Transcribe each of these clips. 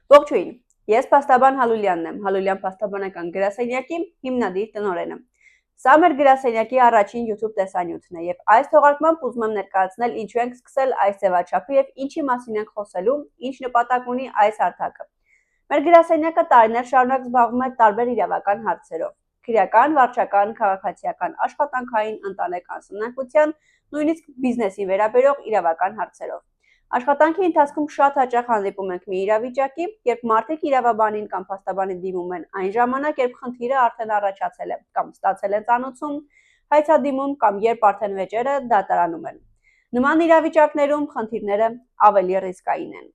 Ողջույն, ես Փաստաբան Հալուլյանն եմ, Հալուլյան Փաստաբանական գրասենյակի հիմնադիր տնօրենը։ Սա մեր գրասենյակի առաջին YouTube տեսանյութն է եւ այս թողարկմամբ ուզում եմ ներկայացնել ինչու ենք սկսել այս ձևաչափը եւ ինչի մասին ենք խոսելու, ինչ նպատակ ունի այս հարթակը։ Մեր գրասենյակը տարիներ շարունակ զբաղվում է տարբեր իրավական հարցերով՝ քրեական, վարչական, քաղաքացիական, աշխատանքային, ընտանեկան սնանկության, նույնիսկ բիզնեսին վերաբերող իրավական հարցերով։ Աշխատանքի ընթացքում շատ հաճախ հանդիպում ենք մի իրավիճակի, երբ մարդիկ իրավաբանին կամ փաստաբանին դիմում են այն ժամանակ, երբ խնդիրը արդեն առաջացել է կամ ստացել են ծանուցում, հայցադիմում կամ երբ արդեն վեճերը դատարանում են։ Նման իրավիճակներում խնդիրները ավելի ռիսկային են։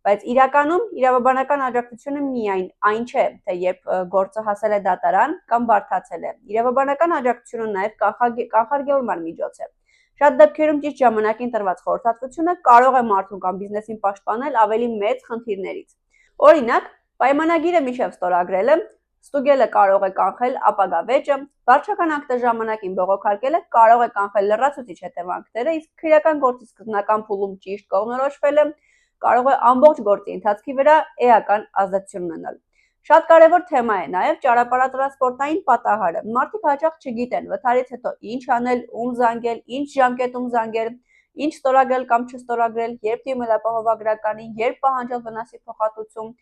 Բայց իրականում իրավաբանական աջակցությունը միայն այն չէ, թե երբ գործը հասել է դատարան կամ բարդացել է։ Իրավաբանական աջակցությունը նաև կանխարգելման միջոց է։ Շատ դեպքերում ճիշտ ժամանակին տրված խորհրդատվությունը կարող է մարդուն կամ բիզնեսին պաշտպանել ավելի մեծ խնդիրներից։ Օրինակ, պայմանագիրը մինչև ստորագրելը ստուգելը կարող է կանխել ապագա վեճը, վարչական ակտը ժամանակին բողոքարկելը կարող է կանխել լրացուցիչ հետևանքները, իսկ քրեական գործի սկզբնական փուլում ճիշտ կողմնորոշվելը կարող է ամբողջ գործի ընթացքի վրա էական ազդեցություն ունենալ։ Շատ կարևոր թեմա է նաև ճանապարհատրանսպորտային պատահարը։ Մարդիկ հաճախ չգիտեն վթարից հետո ինչ անել, ում զանգել, ինչ ժամկետում զանգել, ինչ ստորագրել կամ չստորագրել, երբ դիմել ապահովագրականին, երբ պահանջել վնասի փոխհատուցում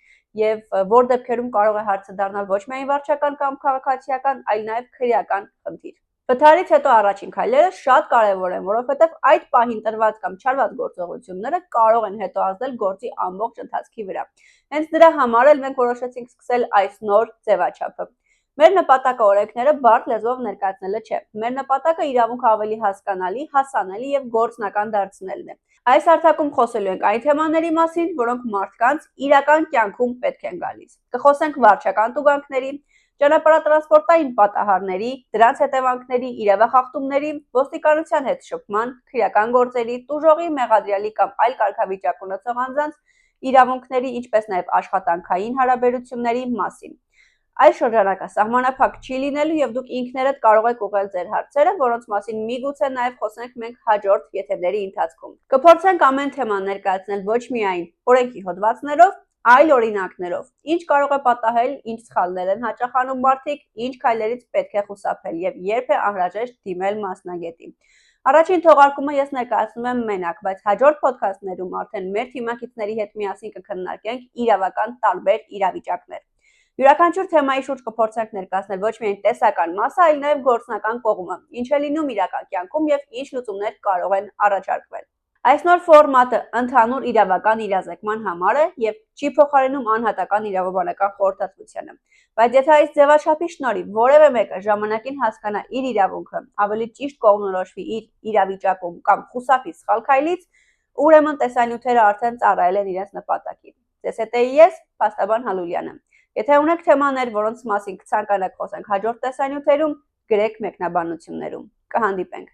եւ որ դեպքերում կարող է հարցը դառնալ ոչ միայն վարչական կամ քաղաքացիական, այլ նաև քրեական խնդիր։ Վթարից հետո առաջին քայլերը շատ կարևոր են, որովհետև այդ պահին տրված կամ չարված գործողությունները կարող են հետո ազդել գործի ամբողջ ընթացքի վրա։ Հենց դրա համար էլ մենք որոշեցինք սկսել այս նոր ձևաչափը։ Մեր նպատակը օրենքները բարդ լեզվով ներկայացնելը չէ։ Մեր նպատակը իրավունքը ավելի հասկանալի, հասանելի եւ գործնական դարձնելն է։ Այս հարթակում խոսելու ենք այն թեմաների մասին, որոնք մարդկանց իրական կյանքում պետք են գալիս։ Կխոսենք վարչական տուգանքների, ճանապարհատրանսպորտային պատահարների, դրանց հետևանքների, իրավախախտումների, ոստիկանության հետ շփման, քրեական գործերի, տուժողի, մեղադրյալի կամ այլ կարգավիճակ ունեցող անձանց իրավունքների, ինչպես նաև աշխատանքային հարաբերությունների մասին։ Այս շրջանակը սահմանափակ չի լինելու եւ դուք ինքներդ կարող եք ուղղել ձեր հարցերը, որոնց մասին միգուցե նաև խոսենք մենք հաջորդ եթերների ընթացքում։ Կփորձենք ամեն թեման ներկայացնել ոչ միայն օրենքի հոդվածներով, այլ օրինակներով։ Ինչ կարող է պատահել, ինչ սխալներ են հաճախանում մարդիկ, ինչ քայլերից պետք է խուսափել եւ երբ է անհրաժեշտ դիմել մասնագետի։ Առաջին թողարկումը ես ներկայացնում եմ մենակ, բայց հաջորդ ոդքասթներում արդեն մեր թիմակիցների հետ միասին կքննարկենք իրավական տարբեր իրավիճակներ։ Յուրաքանչյուր թեմայի շուրջ կփորձենք ներկայացնել ոչ միայն տեսական մասը, այլ նաև գործնական կողմը, ինչ է լինում իրական կյանքում եւ ինչ լուծումներ կարող են առաջարկվել։ Այս նոր ֆորմատը ընդհանուր իրավական իրազեկման համար է եւ չի փոխարինում անհատական իրավաբանական խորհրդատվությանը։ Բայց եթե այս ձևաչափի շնորհիվ որևէ մեկը ժամանակին հասկանա իր իրավունքը, ավելի ճիշտ կողմնորոշվի իր իրավիճակում կամ խուսափի սխալ քայլից, ուրեմն տեսանյութերը արդեն ծառայել են իրենց նպատակին։ Ձեզ հետ եմ ես, Փաստաբան Հալուլյանը։ Եթե ունեք թեմաներ, որոնց մասին կցանկանաք խոսենք հաջորդ տեսանյութերում, գրեք մեկնաբանություններում։ Կհանդիպենք։